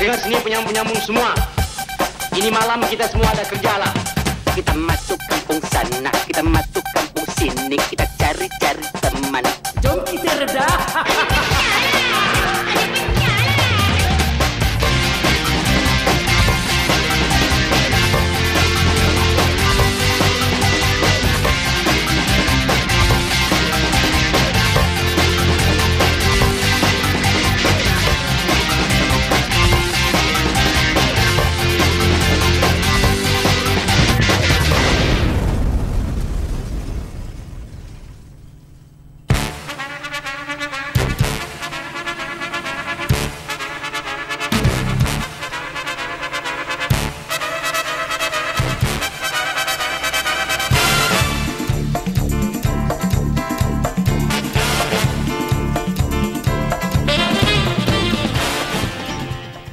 dengan seni penyambung-penyambung semua. Ini malam kita semua ada kerja lah. Kita masuk kampung sana, kita masuk kampung sini, kita cari-cari teman. Jom kita reda.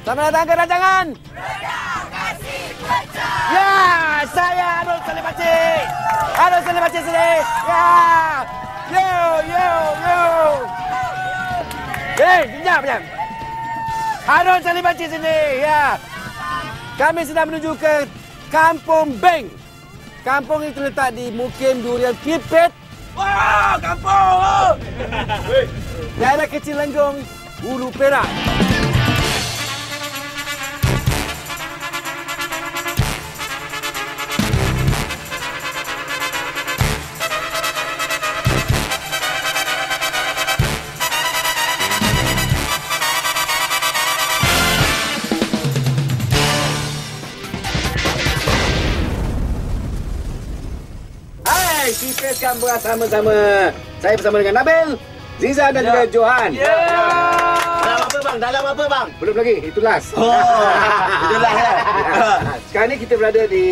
Selamat datang ke rancangan Reda Kasih Pecah. Ya, saya Arul Saleh Pakcik. Arul Saleh Pakcik sini. Ya. Yo. Sekejap. Arul Saleh Pakcik sini. Ya. Kami sedang menuju ke Kampung Beng. Kampung itu terletak di Mukim Durian Pipit. Wah, kampung. Daerah Kecil Lenggong, Hulu Perak. Kita sekarang bersama-sama. Saya bersama dengan Nabil, Ziza dan juga Johan. Dalam apa bang? Belum lagi, itu last. Itu last lah. Sekarang ni kita berada di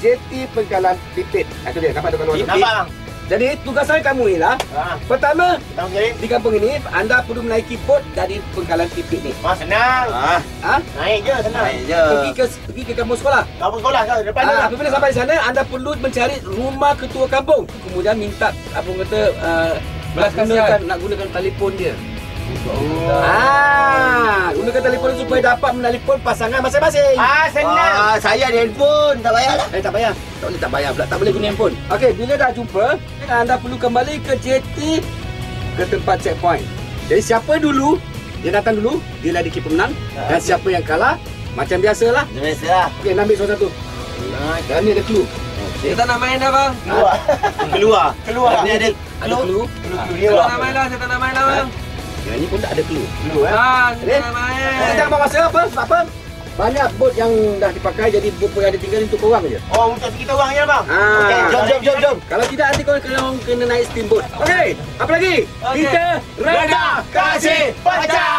JT Pengkalan Pipit. Itu dia, nampak tu kalau nampak bang. Jadi tugasan kamu ialah pertama di kampung ini anda perlu menaiki bot dari Pengkalan Pipit ni. Senang. Naik je senang. Pergi ke kampung sekolah. Kampung sekolah kau depan tu. Apabila sampai di sana anda perlu mencari rumah ketua kampung. Kemudian minta apa kata nak gunakan telefon dia. Gunakan telefon supaya dapat menelpon pasangan masing-masing. Senang. Saya ada handphone, tak payahlah. Tak payah. Tak payah pula. Tak boleh guna handphone. Okey, bila dah jumpa, anda perlu kembali ke JT ke tempat checkpoint. Jadi siapa dulu, dia datang dulu, dia lah di pemenang. Dan siapa yang kalah, macam biasalah. Biasalah. Okey, ambil sesuatu. Dan ni ada clue. Kita nak main dah bang. Keluar. Ni ada clue. Kita nak main dah, kita nak main dah bang. Yang ni pun tak ada clue. Kita nak main. Kita tak masa apa? Sebab apa? Banyak bot yang dah dipakai, jadi bot yang ada tinggal untuk korang je. Oh, untuk kita orang je bang. Okey, jom. Kalau tidak nanti korang kena naik steamboat. Okey, apa lagi? Kita Reda Kasih Pecah.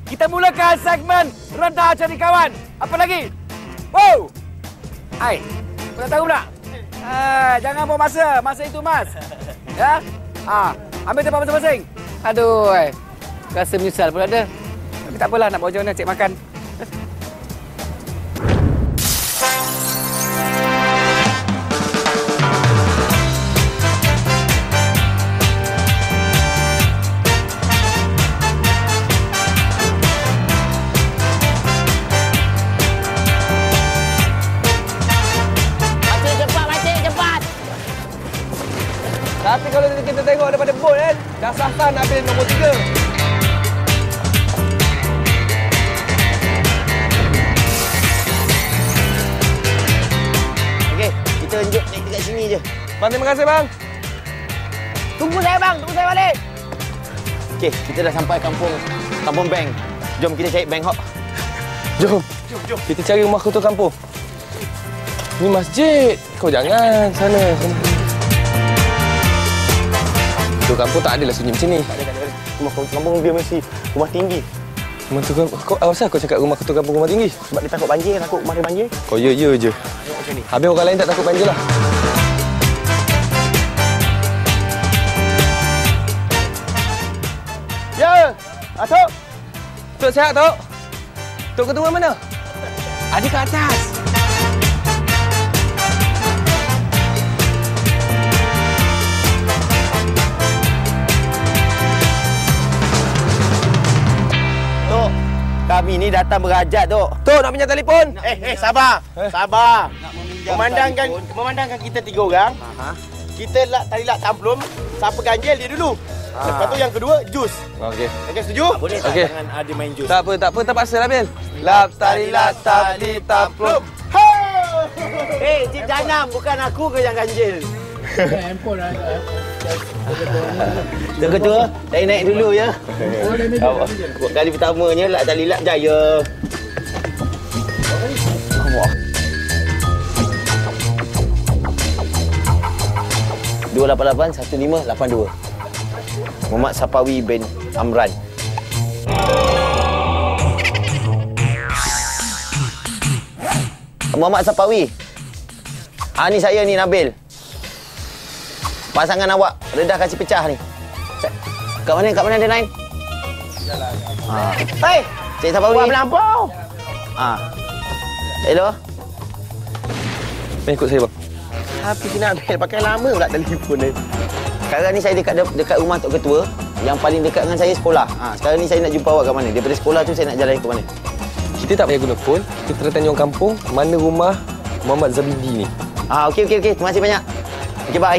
Kita mulakan segmen Reda Cari Kawan. Apa lagi? Wow! Hai, kau nak tahu pula? Jangan buang masa. Masa itu mas. Ya? Ambil tempat masing-masing. Aduh, rasa menyesal pula ada. Tapi tak apalah, nak bawa jauh nak cek makan. Tapi kalau kita tengok daripada bot kan, dah sah-sah nak ambil nombor 3. Okey, kita tunjuk naik dekat sini je. Bang, terima kasih bang. Tunggu saya bang, tunggu saya balik. Okey, kita dah sampai kampung Beng. Jom kita cari Beng hok. Jom. Kita cari rumah ketua kampung. Ni masjid. Kau jangan sana. Ketua kampung tak adalah sunyi macam ni. Tak ada. Rumah kampung dia mesti rumah tinggi. Rumah ketua kampung. Kau asal kau cakap rumah ketua kampung rumah tinggi? Sebab dia takut banjir, takut rumah dia banjir. Kau ya je. Habis orang lain tak takut banjir lah. Tok. Tok sihat, Tok. Tok ketua mana? Ada kat atas. Tok, kami ni datang berhajat, Tok. Tok nak pinjam telefon. Sabar. Sabar. Memandangkan kita 3 orang. Kita tadi tamplum, siapa ganjil dia dulu. Lepas tu yang kedua, jus. Okey. Okey, setuju? Boleh tak Okey. jangan ada main jus? Tak apa, terpaksa lah, Bil. Lap tali taplum. Cik Janam, bukan aku ke yang ganjil. Tok Ketua, saya naik dulu ya. Kali pertamanya lap tali lap jaya. 288-1582. Muhammad Sapawi bin Amran. Muhammad Sapawi. Ni saya ni, Nabil. Pasangan awak redah kasih pecah ni. Kat mana dia naik? Hei, Cik Sapawi. Buat melampau. Hello. Ikut saya, bang. Tapi si Nabil pakai lama pula telefon dia. Sekarang ni saya dekat rumah Tok Ketua. Yang paling dekat dengan saya sekolah. Sekarang ni saya nak jumpa awak kat mana? Daripada sekolah tu saya nak jalan ke mana? Kita tak payah guna phone. Kita tanya orang kampung mana rumah Muhammad Zabidi ni. Okey. Terima kasih banyak. Okey, bye.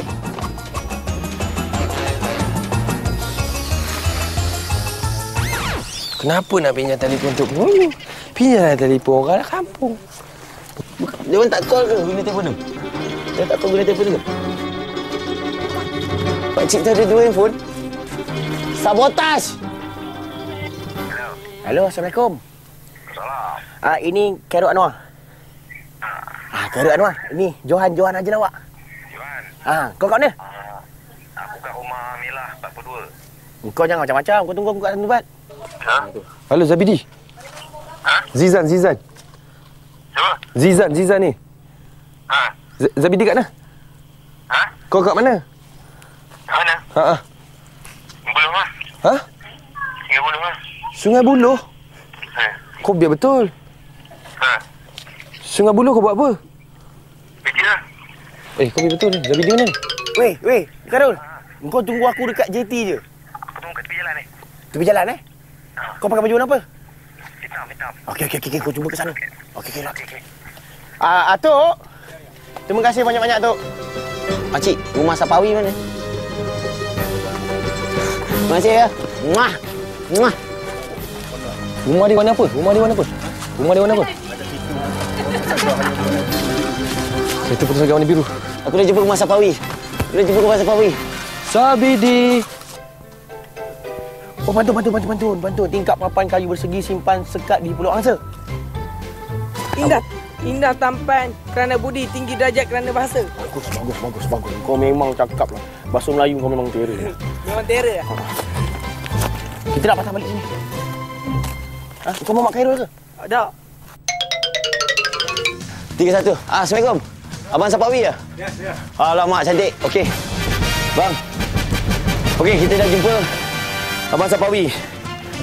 Kenapa nak pinjam telefon tu? Pinjamlah telefon orang dah kampung. Dia orang tak call ke guna telefon tu? Dia tak call guna telefon tu ke? Pakcik tu ada 2 handphone. Sabotaj! Hello, Assalamualaikum. Salam. Ini Khairul Anwar. Khairul Anwar. Ini Johan aja lawak. Johan. Kau kat mana? Aku kat rumah Milah 42. Kau jangan macam-macam. Kau tunggu aku kat tempat. Halo, Zabidi. Zizan. Siapa? Zizan ni. Zabidi kat mana? Kau kat mana? Kat mana? Buluh lah. Sungai Buluh lah. Sungai Buloh? Kau biar betul. Sungai Buloh kau buat apa? Fikir lah. Kau biar betul ni. Zabidi mana? Weh, Khairul. Kau tunggu aku dekat JT je. Aku tunggu kat tepi jalan ni. Tepi jalan, Kau pakai baju warna apa? Hitam. Okey. Kau jumpa ke sana. Okey. Atuk. Terima kasih banyak-banyak, Tok. Pakcik, rumah Sapawi mana? Terima kasih ya. Muah. Rumah dia warna apa? Itu pun seragam warna biru. Aku dah jumpa rumah Sapawi. Zabidi. Oh, bantu. Tingkap papan kayu bersegi simpan sekat di Pulau Angsa. Indah tampan kerana budi, tinggi derajat kerana bahasa. Bagus. Kau memang cakap lah. Bahasa Melayu kau memang terror. Memang terror. Kita nak patah balik sini. Kau mau Mak Khairul ke? Tak. 3-1. Assalamualaikum. Abang Sapawi ya? Ya. Alamak, cantik. Okey. Bang. Okey, kita dah jumpa Abang Sapawi.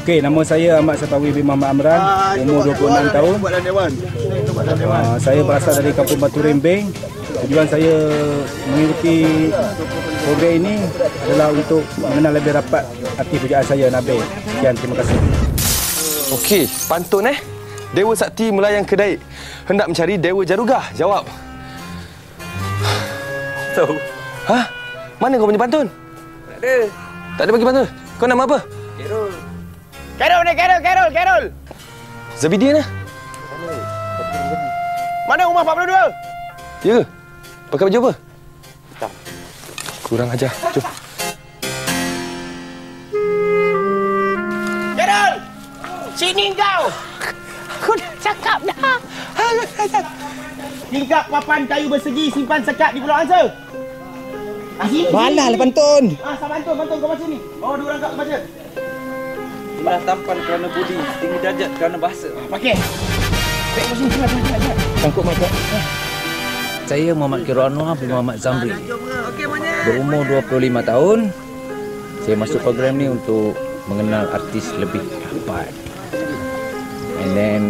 Okey, nama saya Ahmad Sapawi bin Muhammad Amran, umur 26 tahun. Saya berasal dari Kampung Batu Rembeng. Tujuan saya mengikuti program ini adalah untuk mengenal lebih rapat arti pujaan saya, Nabil. Sekian, terima kasih. Okey, pantun Dewa Sakti melayang kedai hendak mencari Dewa Jarugah. Jawab. Tahu. Mana kau punya pantun? Tak ada. Tak ada bagi pantun. Kau nama apa? Khairul. Zabidi mana? Mana rumah 42? Ya ke? Pakai baju apa? Hitam. Kurang ajar. Jom. Khairul! Sini kau! Aku dah cakap dah. Tingkap papan kayu bersegi simpan sekat di Pulau Angsa. Sini. Balah lah pantun. Bantun kau baca ni. Bawa 2 orang kau baca. Indah tampan kerana budi, tinggi derajat kerana bahasa. Pakai. Baik kau sini. Cepat. Tangkuk mata. Saya Muhammad Khairul Anwar bin Muhammad Zamri. Berumur 25 tahun. Saya masuk program ni untuk mengenal artis lebih dapat. And then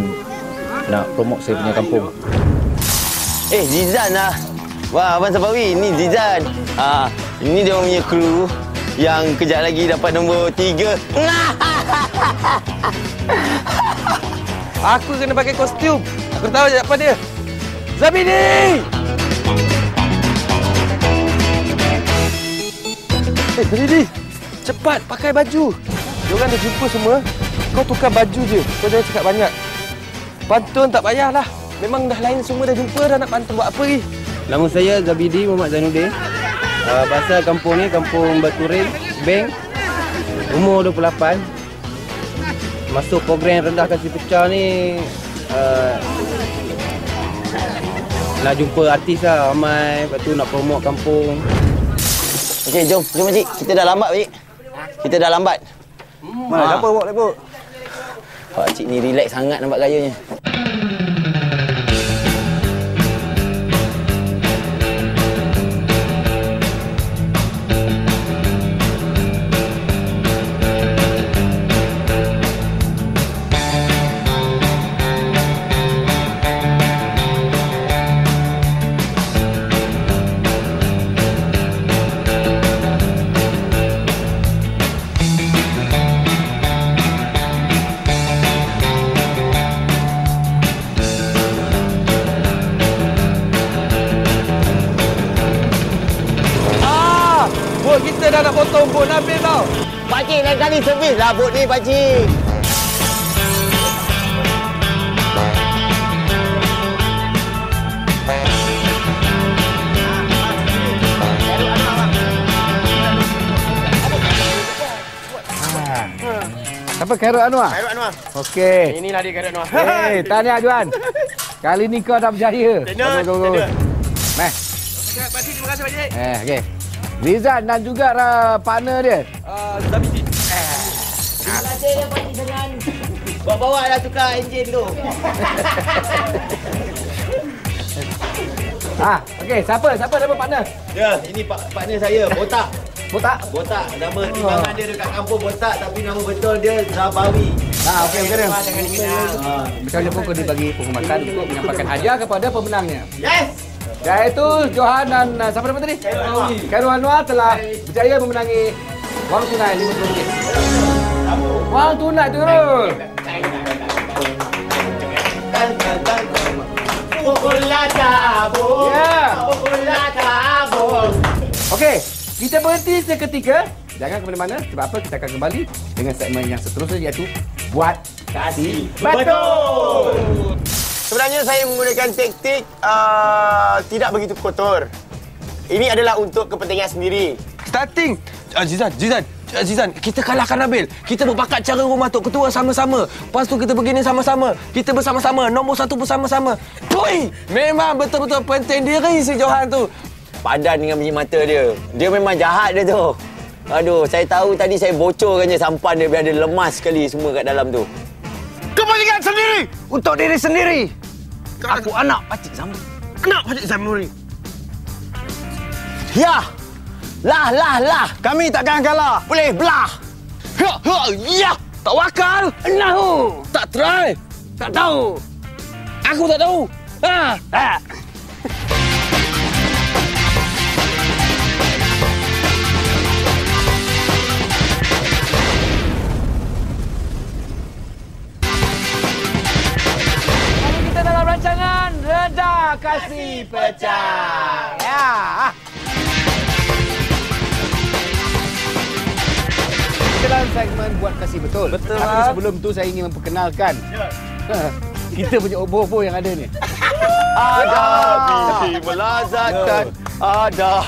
nak promote saya punya kampung. Zizan lah. Wah, Abang Safawi, ni Zizan. Ini dia punya kru yang kejap lagi dapat nombor 3. Aku kena pakai kostum. Aku tahu je apa dia. Zabidi! Zabidi! Cepat, pakai baju. Diorang dah jumpa semua. Kau tukar baju je. Kau jangan cakap banyak. Pantun tak payahlah. Memang dah lain semua dah jumpa dah nak pantun buat apa lagi? Nama saya Zabidi Muhammad Zainuddin. Bahasa kampung ni Kampung Batu Rem, Beng. Umur 28. Masuk program rendah kasih pecah ni nak jumpa artis lah ramai. Lepas tu nak promote kampung. Okey, jom Pakcik. Kita dah lambat, Pakcik. Kita dah lambat. Mana apa buat lebok? Pakcik ni relax sangat nampak gayanya. Kita dah nak potong bot Nabil tau. Pakcik, lain kali servis lah bot ni, Pakcik. Siapa Khairul Anwar? Khairul Anwar. Okey. Inilah dia Khairul Anwar. Tahniah Juan. Kali ni kau dah berjaya. Tenor. Meh. Pakcik, terima kasih Pakcik. Okey. Rizan dan juga partner dia. Zabidi. Terima kasih dia Pakcik dengan bawa dah tukar enjin tu. Okey, siapa nama partner? Ya, ini partner saya, Botak. Botak. Nama timbangan dia dekat kampung Botak tapi nama betul dia Zabawi. Okey, okey. Jangan dikenal. Macam pun kau dibagi pengumuman untuk menyampaikan hadiah kepada pemenangnya. Yes. Iaitu Johan dan siapa nama tadi? Khairul Anwar telah berjaya memenangi wang tunai RM50. Wang tunai turun. Okey, kita berhenti seketika. Jangan ke mana-mana sebab apa kita akan kembali dengan segmen yang seterusnya iaitu Buat Kasih Betul. Sebenarnya saya menggunakan taktik tidak begitu kotor. Ini adalah untuk kepentingan sendiri. Starting. Zizan, kita kalahkan Nabil. Kita berbakat cara rumah Tok Ketua sama-sama. Lepas tu kita begini sama-sama. Kita bersama-sama. Nombor 1 bersama-sama. Pui! Memang betul-betul penting diri si Johan tu. Padan dengan biji mata dia. Dia memang jahat dia tu. Aduh, saya tahu tadi saya bocorkan je sampan dia biar dia lemas sekali semua kat dalam tu. Kepentingan sendiri untuk diri sendiri. Aku anak Pakcik Zamuri. Anak Pakcik Zamuri. Ya! Lah! Kami takkan kalah. Boleh belah. Ya! Tak wakal. Nahu. Tak try. Tak tahu. Aku tak tahu. Kita dalam rancangan Reda Kasih Pecah. Ya. Dalam segmen Buat Kasih Betul. Betul. Tapi sebelum tu saya ingin memperkenalkan kita punya obo-obo yang ada ni. Adab melazatkan adab.